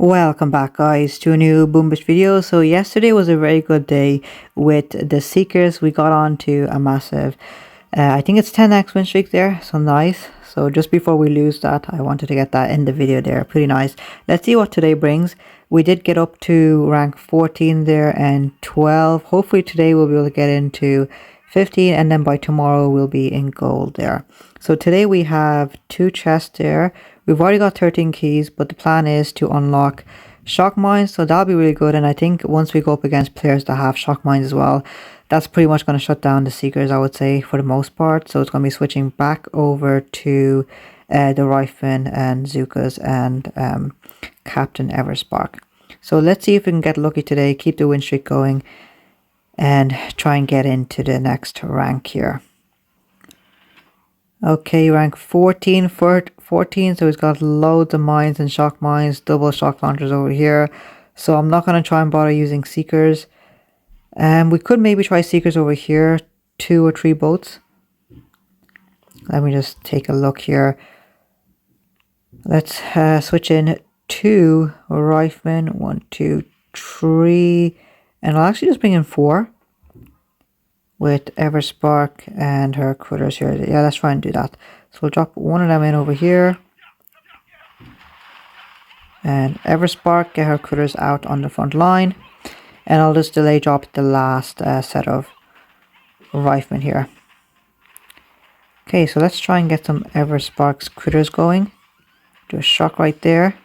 Welcome back guys to a new Boombish video. So yesterday was a very good day with the Seekers. We got on to a massive, I think it's 10x win streak there, so nice. So just before we lose that, I wanted to get that in the video there, pretty nice. Let's see what today brings. We did get up to rank 14 there and 12. Hopefully today we'll be able to get into 15 and then by tomorrow we'll be in gold there. So today we have 2 chests there. We've already got 13 keys, but the plan is to unlock shock mines, so that'll be really good. And I think once we go up against players that have shock mines as well, that's pretty much going to shut down the Seekers, I would say, for the most part. So it's going to be switching back over to the Rifleman and Zukas and Captain Everspark. So let's see if we can get lucky today, keep the win streak going, and try and get into the next rank here. Okay, rank 14, so he's got loads of mines and shock mines, double shock launchers over here. So I'm not going to try and bother using Seekers. We could maybe try Seekers over here, 2 or 3 boats. Let me just take a look here. Let's switch in 2 Riflemen, 1, 2, 3, and I'll actually just bring in 4. With Everspark and her critters here. Yeah, let's try and do that. So we'll drop one of them in over here. And Everspark, get her critters out on the front line. And I'll just delay drop the last set of Riflemen here. Okay, so let's try and get some Everspark's critters going. Do a shock right there.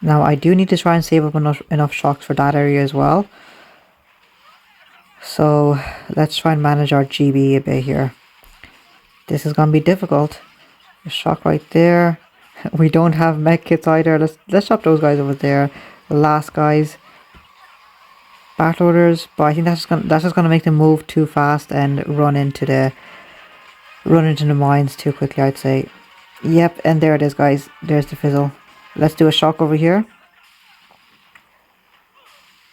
Now I do need to try and save up enough shocks for that area as well. So let's try and manage our GB a bit here. This is gonna be difficult. A shock right there. We don't have mech kits either. Let's drop those guys over there. The last guys. Battle orders, but I think that's just gonna make them move too fast and run into the mines too quickly, I'd say. Yep, and there it is, guys. There's the fizzle. Let's do a shock over here.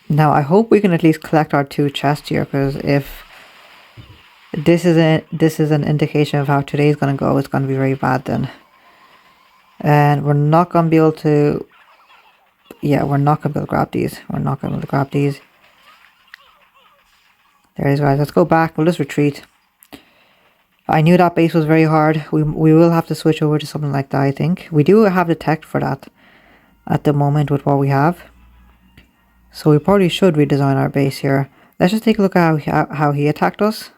Now I hope we can at least collect our 2 chests here, because if this is an indication of how today's gonna go, it's gonna be very bad then. And we're not gonna be able to, yeah, we're not gonna be able to grab these. We're not gonna be able to grab these. There it is, guys. Let's go back. We'll just retreat. I knew that base was very hard. We will have to switch over to something like that, I think. We do have the tech for that at the moment with what we have. So we probably should redesign our base here. Let's just take a look at how he attacked us.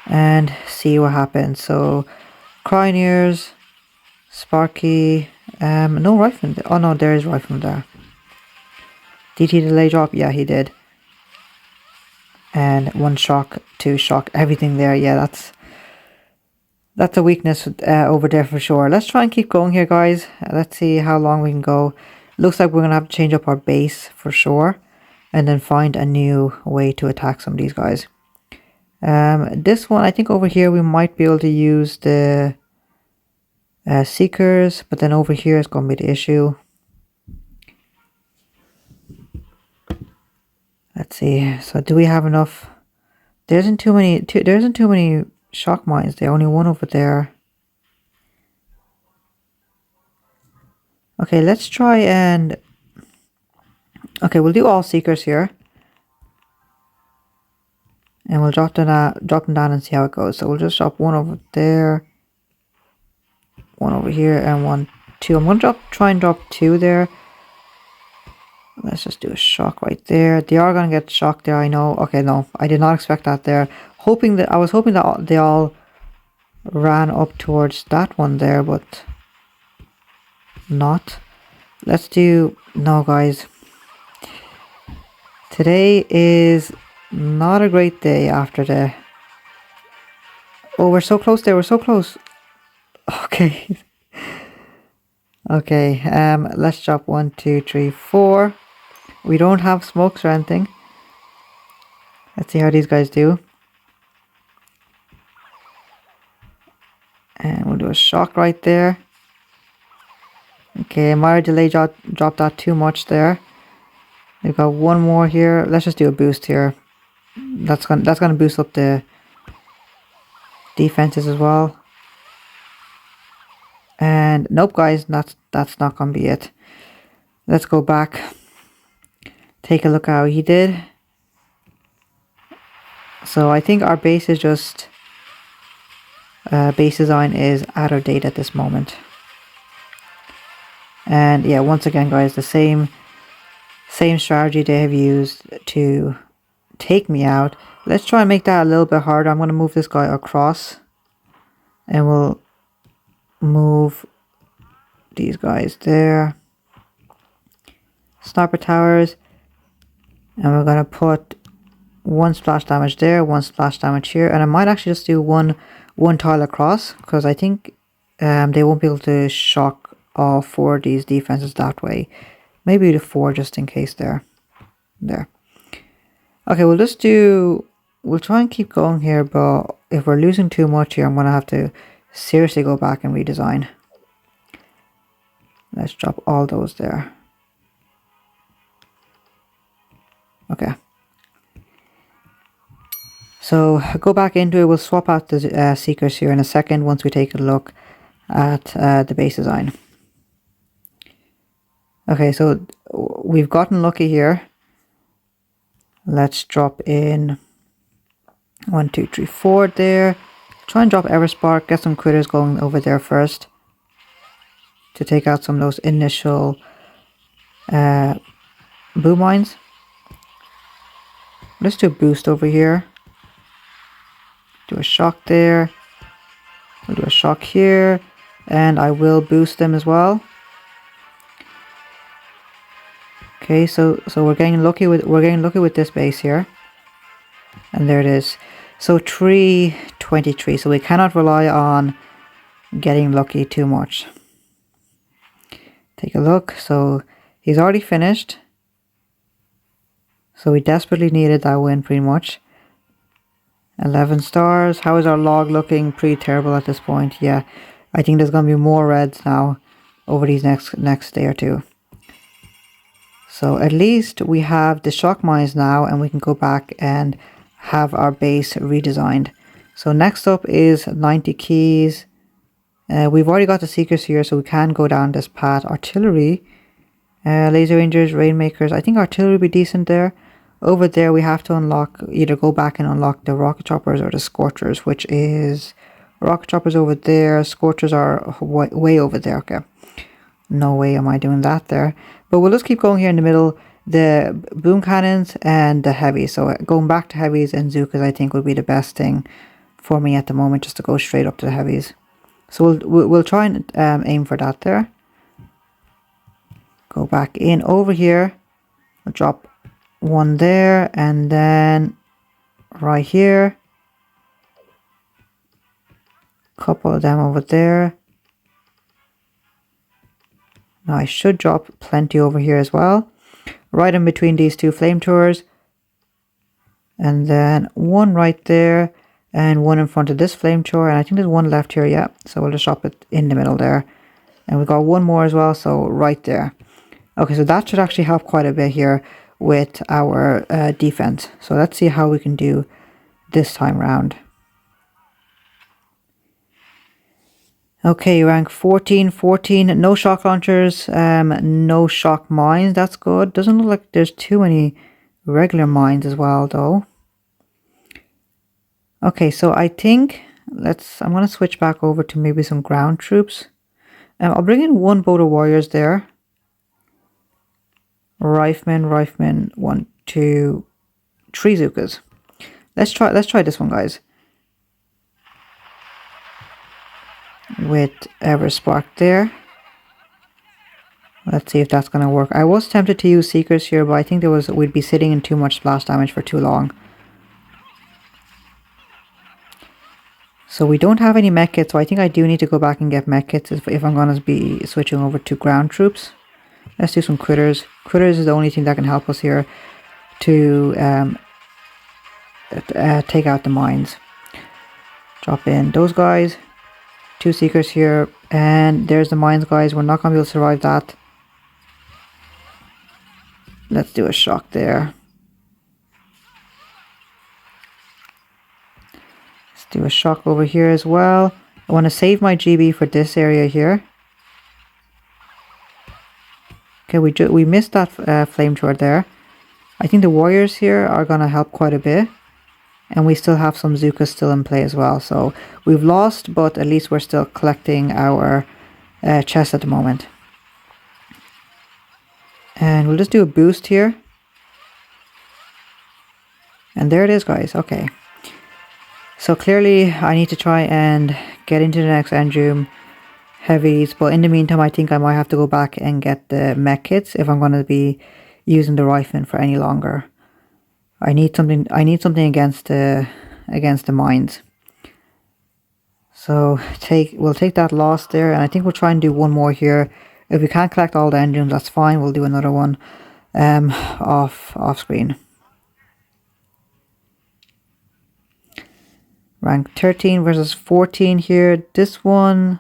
And see what happens. So, Crying Ears, Sparky, no Rifleman. Oh no, there is Rifleman there. Did he delay drop? Yeah, he did. And 1 shock, 2 shock, everything there. Yeah, that's a weakness over there for sure. Let's try and keep going here, guys. Let's see how long we can go. Looks like we're going to have to change up our base for sure. And then find a new way to attack some of these guys. This one, I think over here we might be able to use the Seekers. But then over here is going to be the issue. Let's see. So do we have enough? There isn't too many shock mines. There only one over there. Okay, let's try and... Okay, we'll do all Seekers here. And we'll drop them down and see how it goes. So we'll just drop 1 over there. 1 over here and 1, 2. I'm going to try and drop 2 there. Let's just do a shock right there. They are going to get shocked there, I know. Okay, no, I did not expect that there. I was hoping that they all ran up towards that one there, but... not. Let's do... No, guys. Today is not a great day after the... Oh, we're so close there. We're so close. Okay. Okay. Let's drop 1, 2, 3, 4. We don't have smokes or anything. Let's see how these guys do. And we'll do a shock right there. Okay, my delay dropped that too much there. We've got 1 more here. Let's just do a boost here. That's gonna boost up the defenses as well. And nope, guys, that's not gonna be it. Let's go back. Take a look how he did. So I think our base is just base design is out of date at this moment. And yeah, once again, guys, the same strategy they have used to take me out. Let's try and make that a little bit harder. I'm going to move this guy across, and we'll move these guys there. Sniper towers, and we're going to put one splash damage there, one splash damage here, and I might actually just do one tile across, because I think they won't be able to shock all 4 of these defenses that way. Maybe the 4 just in case there. Okay, we'll try and keep going here, but if we're losing too much here, I'm going to have to seriously go back and redesign. Let's drop all those there. Okay. So go back into it. We'll swap out the Seekers here in a second once we take a look at the base design. Okay, so we've gotten lucky here. Let's drop in 1, 2, 3, 4 there. Try and drop Everspark, get some critters going over there first to take out some of those initial boom mines. Let's do a boost over here. Do a shock there. We'll do a shock here, and I will boost them as well. Okay, so we're getting lucky with this base here, and there it is. So 323. So we cannot rely on getting lucky too much. Take a look. So he's already finished. So we desperately needed that win pretty much. 11 stars. How is our log looking? Pretty terrible at this point. Yeah, I think there's gonna be more reds now over these next day or two. So at least we have the shock mines now, and we can go back and have our base redesigned. So next up is 90 keys. We've already got the Seekers here, so we can go down this path. Artillery, Laser Rangers, Rainmakers. I think artillery would be decent there. Over there we have to unlock, either go back and unlock the Rocket Choppers or the Scorchers, which is Rocket Choppers over there. Scorchers are way over there. Okay. No way am I doing that there. But we'll just keep going here in the middle. The boom cannons and the heavies. So going back to heavies and Zookas I think would be the best thing for me at the moment, just to go straight up to the heavies. So we'll try and aim for that there. Go back in over here. We'll drop one there, and then right here. Couple of them over there. Now I should drop plenty over here as well, right in between these two flamethrowers, and then one right there and one in front of this flamethrower, and I think there's one left here. Yeah, so we'll just drop it in the middle there, and we've got one more as well, so right there. Okay, so that should actually help quite a bit here with our defense. So let's see how we can do this time round. Okay, rank 14, no shock launchers, no shock mines. That's good. Doesn't look like there's too many regular mines as well though. Okay, so I think I'm gonna switch back over to maybe some ground troops. I'll bring in one boat of warriors there. Rifleman, 1, 2, 3 Zookas. Let's try this one, guys. With Everspark there. Let's see if that's gonna work. I was tempted to use Seekers here, but I think we'd be sitting in too much splash damage for too long. So we don't have any mech kits, so I think I do need to go back and get mech kits if I'm gonna be switching over to ground troops. Let's do some critters. Critters is the only thing that can help us here to take out the mines. Drop in those guys. 2 Seekers here, and there's the mines, guys. We're not going to be able to survive that. Let's do a shock there. Let's do a shock over here as well. I want to save my GB for this area here. Okay, we missed that flamethrower there. I think the warriors here are gonna help quite a bit. And we still have some Zukas still in play as well. So we've lost, but at least we're still collecting our chests at the moment. And we'll just do a boost here. And there it is, guys. Okay. So clearly I need to try and get into the next end room heavies. But in the meantime, I think I might have to go back and get the mech kits if I'm going to be using the rifleman for any longer. I need something against the mines. So we'll take that loss there, and I think we'll try and do one more here. If we can't collect all the engines, that's fine. We'll do another one off screen. Rank 13 versus 14 here. This one,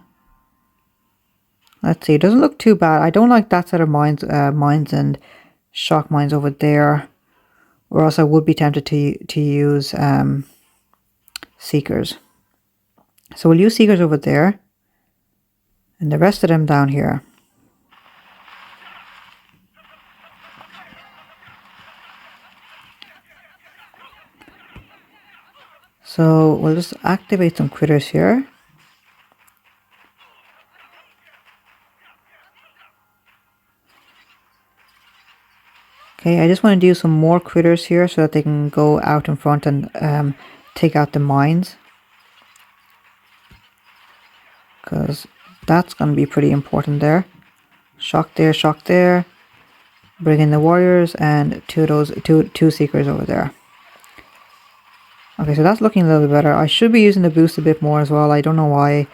let's see, it doesn't look too bad. I don't like that set of mines and shock mines over there. Or else I would be tempted to use Seekers. So we'll use Seekers over there. And the rest of them down here. So we'll just activate some critters here. Okay, I just want to do some more critters here so that they can go out in front and take out the mines. Because that's going to be pretty important there. Shock there, shock there. Bring in the warriors and two seekers over there. Okay, so that's looking a little bit better. I should be using the boost a bit more as well. I don't know why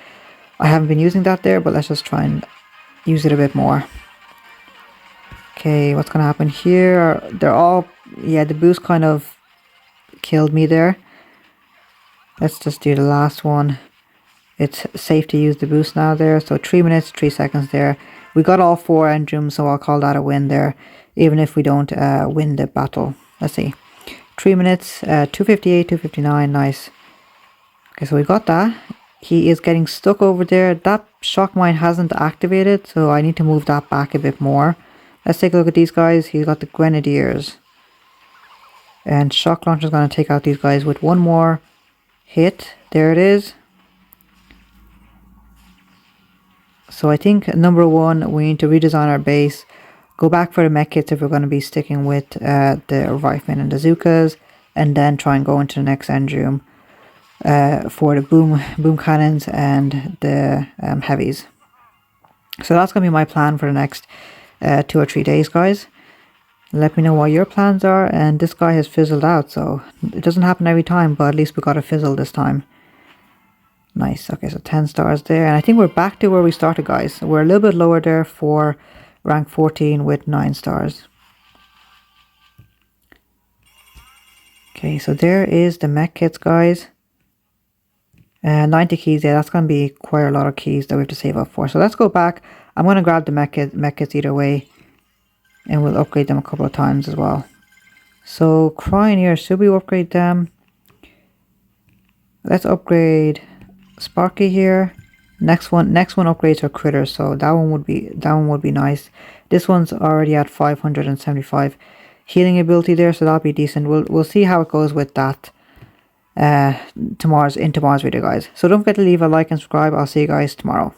I haven't been using that there, but let's just try and use it a bit more. Okay, what's going to happen here? They're all... yeah, the boost kind of killed me there. Let's just do the last one. It's safe to use the boost now there. So 3 minutes, 3 seconds there. We got all 4 engines, so I'll call that a win there. Even if we don't win the battle. Let's see. 3 minutes, 258, 259, nice. Okay, so we got that. He is getting stuck over there. That shock mine hasn't activated, so I need to move that back a bit more. Let's take a look at these guys. He's got the grenadiers. And shock launcher is going to take out these guys with one more hit. There it is. So I think number 1, we need to redesign our base. Go back for the mech kits if we're going to be sticking with the riflemen and the Zukas. And then try and go into the next end room for the boom cannons and the heavies. So that's going to be my plan for the next 2 or 3 days, guys. Let me know what your plans are. And this guy has fizzled out, so it doesn't happen every time, but at least we got a fizzle this time. Nice. Okay, so 10 stars there. And I think we're back to where we started, guys. We're a little bit lower there for rank 14 with 9 stars. Okay, so there is the mech kits, guys. 90 keys, yeah, that's going to be quite a lot of keys that we have to save up for. So let's go back. I'm going to grab the mech kits either way. And we'll upgrade them a couple of times as well. So, Cryoneers, should we upgrade them? Let's upgrade Sparky here. Next one upgrades our critters, so that one would be nice. This one's already at 575 healing ability there, so that'll be decent. We'll see how it goes with that tomorrow's video, guys. So don't forget to leave a like and subscribe. I'll see you guys tomorrow.